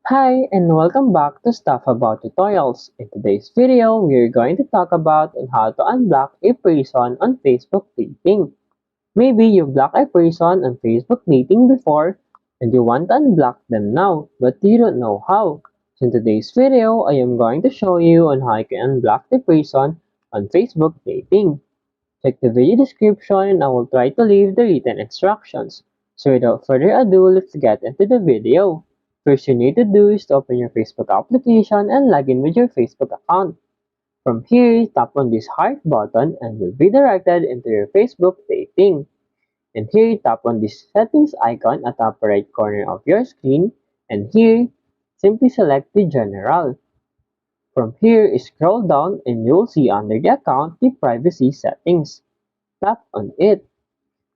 Hi and welcome back to Stuff About Tutorials. In today's video, we are going to talk about on how to unblock a person on Facebook dating. Maybe you blocked a person on Facebook dating before and you want to unblock them now, but you don't know how. So in today's video, I am going to show you on how you can unblock the person on Facebook dating. Check the video description and I will try to leave the written instructions. So without further ado, let's get into the video. First you need to do is to open your Facebook application and log in with your Facebook account. From here, tap on this heart button and you'll be directed into your Facebook dating. And here, tap on this settings icon at the upper right corner of your screen. And here, simply select the general. From here, scroll down and you'll see under the account the privacy settings. Tap on it.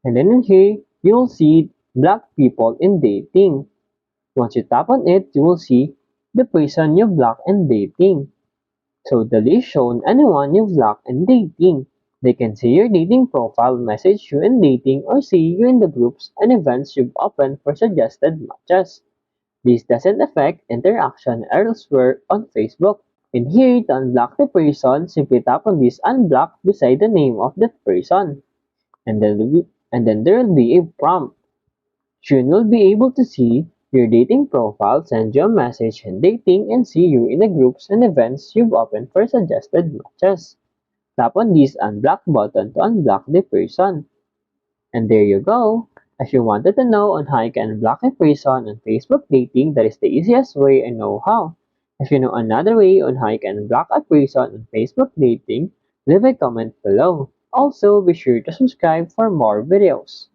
And then in here, you'll see block people in dating. Once you tap on it, you will see the person you block in dating. So the list shown anyone you block in dating. They can see your dating profile, message you in dating, or see you in the groups and events you've opened for suggested matches. This doesn't affect interaction elsewhere on Facebook. In here, to unblock the person, simply tap on this unblock beside the name of that person. And then there will be a prompt. Soon you'll be able to see your dating profile, send you a message in dating, and see you in the groups and events you've opened for suggested matches. Tap on this unblock button to unblock the person. And there you go. If you wanted to know on how you can block a person on Facebook dating, that is the easiest way I know how. If you know another way on how you can block a person on Facebook dating, leave a comment below. Also, be sure to subscribe for more videos.